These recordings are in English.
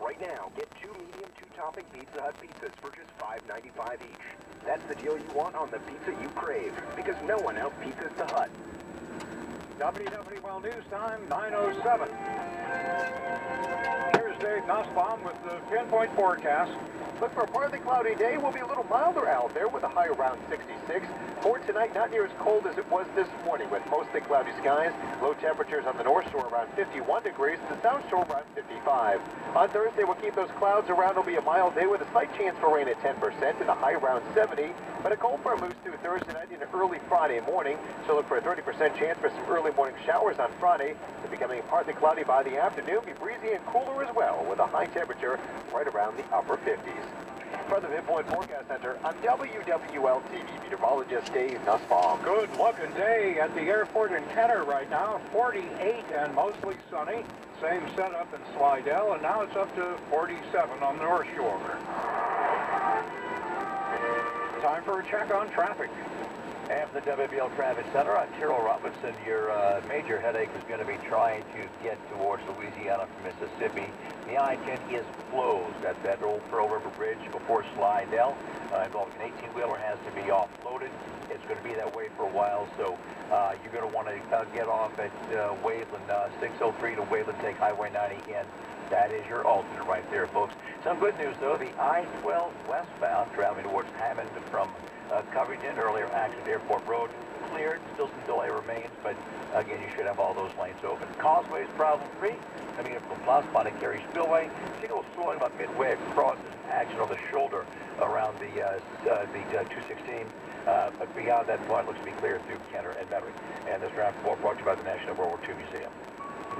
Right now, get 2 medium, 2-topping Pizza Hut pizzas for just $5.95 each. That's the deal you want on the pizza you crave, because no one out-pizzas the Hut. WWL News Time, 9:07. Here's Dave Nussbaum with the pinpoint forecast. Look for a partly cloudy day. Will be a little milder out there with a high around 66. For tonight, not near as cold as it was this morning with mostly cloudy skies. Low temperatures on the north shore around 51 degrees. The south shore around 55. On Thursday, we'll keep those clouds around. It'll be a mild day with a slight chance for rain at 10% and a high around 70. But a cold front moves through Thursday night into early Friday morning. So look for a 30% chance for some early morning showers on Friday. It's becoming partly cloudy by the afternoon. Be breezy and cooler as well with a high temperature right around the upper 50s. For the Pinpoint Forecast Center, I'm WWL TV meteorologist Dave Nussbaum. Good looking day at the airport in Kenner right now. 48 and mostly sunny. Same setup in Slidell, and now it's up to 47 on the North Shore. Time for a check on traffic. At the WBL Traffic Center, I'm Terrell Robinson. Your major headache is going to be trying to get towards Louisiana from Mississippi. The I-10 is closed at that old Pearl River Bridge before Slidell. Involving an 18-wheeler has to be offloaded. It's going to be that way for a while, so you're going to want to get off at Waveland, 603 to Waveland, take Highway 90 in. That is your alternate right there, folks. Some good news, though. The I-12 westbound traveling towards Hammond from Covington, earlier accident Airport Road, cleared. Still some delay remains, but again, you should have all those lanes open. Causeway is problem-free. Coming in from Plus Bonnet Carey Spillway. Signal slowing about midway across action on the shoulder around the 216. But beyond that point, looks to be clear through Kenner and Metairie. And this draft report brought to you by the National World War II Museum.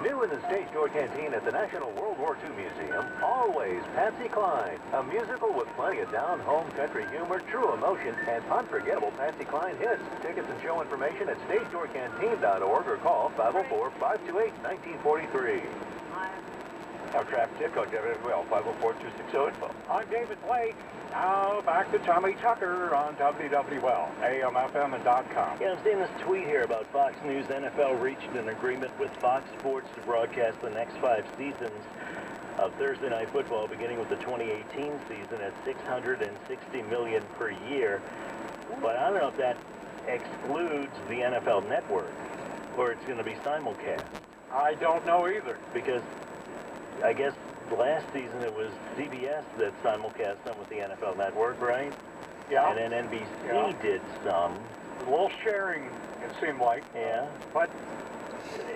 New in the Stage Door Canteen at the National World War II Museum, always Patsy Cline, a musical with plenty of down-home country humor, true emotion, and unforgettable Patsy Cline hits. Tickets and show information at stagedoorcanteen.org or call 504-528-1943. Our traffic tip code, WWL 504-260-info. I'm David Blake. Now back to Tommy Tucker on WWL, AM/FM, and .com. Yeah, I'm seeing this tweet here about Fox News. NFL reached an agreement with Fox Sports to broadcast the next 5 seasons of Thursday Night Football, beginning with the 2018 season at $660 million per year. But I don't know if that excludes the NFL Network, or it's going to be simulcast. I don't know either. Because I guess last season it was CBS that simulcast some with the NFL Network, right? Yeah. And then NBC did some. A little sharing, it seemed like. Yeah. But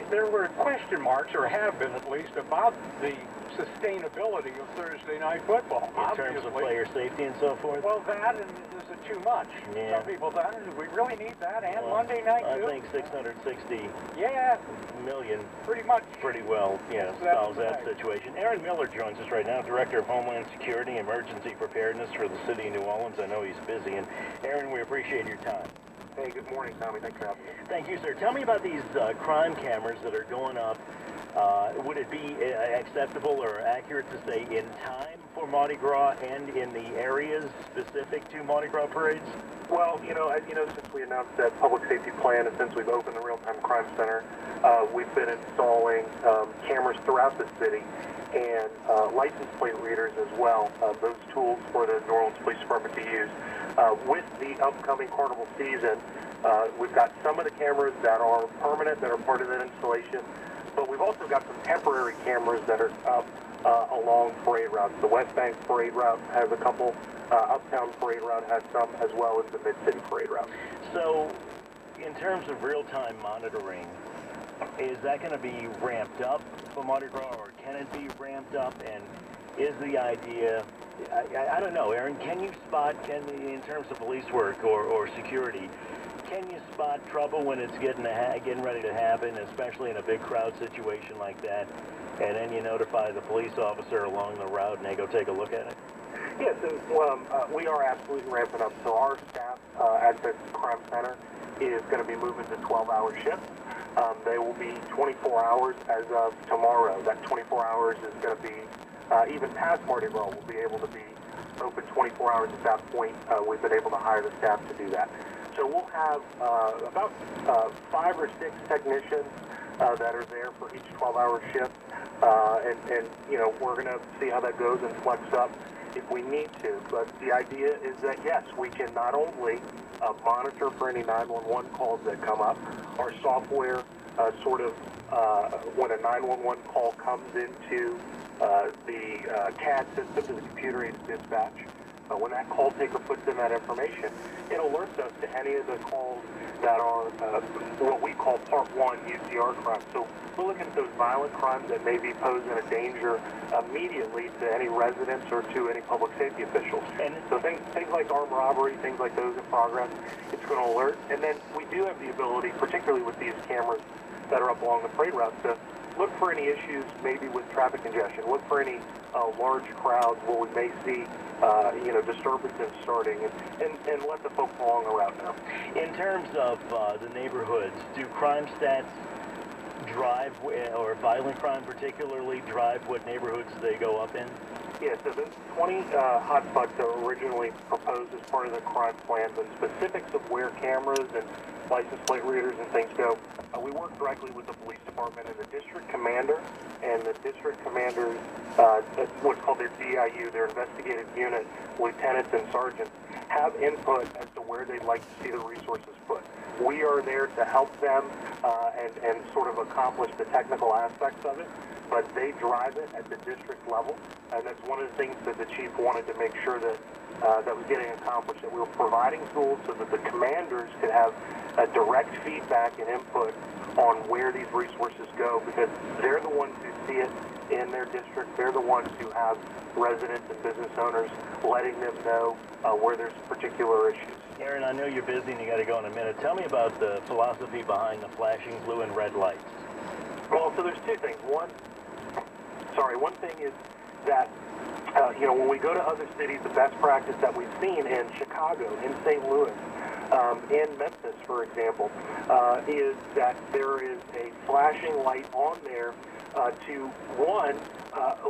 there were question marks, or have been at least, about the sustainability of Thursday Night Football. In terms of player safety and so forth? Well, that, and is it too much? Yeah. Some people thought, do we really need that? And Well, Monday night, too? I think 660 Yeah, million pretty much. pretty well, solves that situation. Aaron Miller joins us right now, Director of Homeland Security Emergency Preparedness for the City of New Orleans. I know he's busy. And Aaron, we appreciate your time. Hey, good morning, Tommy. Thanks for having me. Thank you, sir. Tell me about these crime cameras that are going up. Would it be acceptable or accurate to say in time for Mardi Gras and in the areas specific to Mardi Gras parades? Well, since we announced that public safety plan and since we've opened the Real-Time Crime Center, we've been installing cameras throughout the city and license plate readers as well, those tools for the New Orleans Police Department to use. With the upcoming carnival season, we've got some of the cameras that are permanent, that are part of that installation, but we've also got some temporary cameras that are up along parade routes. The West Bank parade route has a couple, Uptown parade route has some, as well as the Mid-City parade route. So, in terms of real-time monitoring, is that going to be ramped up for Mardi Gras, or can it be ramped up? And is the idea, I don't know, Aaron, can you spot, in terms of police work or security, can you spot trouble when it's getting ready to happen, especially in a big crowd situation like that, and then you notify the police officer along the route and they go take a look at it? Yes, we are absolutely ramping up. So our staff at the crime center is going to be moving to 12-hour shifts. They will be 24 hours as of tomorrow. That 24 hours is going to be, even past Mardi Gras, we'll be able to be open 24 hours at that point. We've been able to hire the staff to do that. So we'll have about 5 or 6 technicians that are there for each 12-hour shift. and you know, we're going to see how that goes and flex up if we need to. But the idea is that, yes, we can not only monitor for any 911 calls that come up. Our software when a 911 call comes into the CAD system, to the computer-aided dispatch, when that call taker puts in that information, it alerts us to any of the calls that are what we call Part 1 UCR crimes. So we're looking at those violent crimes that may be posing a danger immediately to any residents or to any public safety officials. And so things like armed robbery, things like those in progress, it's going to alert. And then we do have the ability, particularly with these cameras that are up along the parade route, to look for any issues maybe with traffic congestion, look for any large crowds where we may see disturbances starting, and let the folks along the route know. In terms of the neighborhoods, do crime stats drive, or violent crime particularly, drive what neighborhoods they go up in? Yeah, so those 20 hotspots that were originally proposed as part of the crime plan, the specifics of where cameras and license plate readers and things go, we work directly with the police department and the district commander, and the district commanders, what's called their DIU, their investigative unit, lieutenants and sergeants, have input as to where they'd like to see the resources put. We are there to help them and sort of accomplish the technical aspects of it, but they drive it at the district level, and that's one of the things that the chief wanted to make sure that that was getting accomplished, that we were providing tools so that the commanders could have direct feedback and input on where these resources go, because they're the ones who see it in their district. They're the ones who have residents and business owners letting them know where there's particular issues. Aaron, I know you're busy and you got to go in a minute. Tell me about the philosophy behind the flashing blue and red lights. Well, so there's two things. One thing is that when we go to other cities, the best practice that we've seen in Chicago, in St. Louis, in Memphis, for example, is that there is a flashing light on there to, one,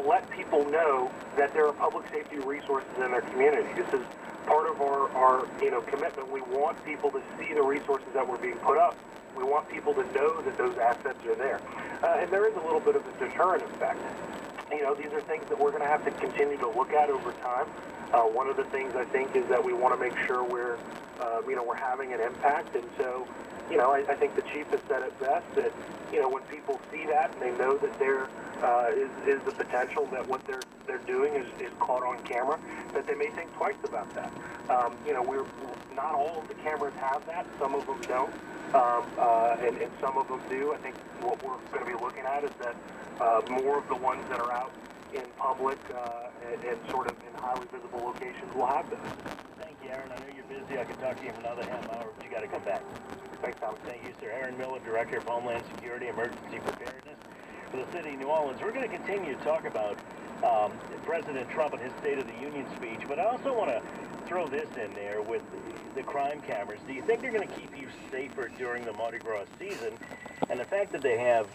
let people know that there are public safety resources in their community. This is part of our commitment. We want people to see the resources that were being put up. We want people to know that those assets are there. And there is a little bit of a deterrent effect. These are things that we're going to have to continue to look at over time. One of the things I think is that we want to make sure we're having an impact. And so, I think the chief has said it best, that, when people see that and they know that there is the potential that what they're doing is caught on camera, that they may think twice about that. We're not all of the cameras have that. Some of them don't. And some of them do. I think what we're going to be looking at is that more of the ones that are out in public and sort of in highly visible locations will have those. Thank you, Aaron. I know you're busy. I could talk to you for another half hour, but you got to come back. Thanks, Tom. Thank you, sir. Aaron Miller, Director of Homeland Security, Emergency Preparedness for the City of New Orleans. We're going to continue to talk about President Trump and his State of the Union speech, but I also want to throw this in there with the crime cameras. Do you think they're going to keep you safer during the Mardi Gras season? And the fact that they have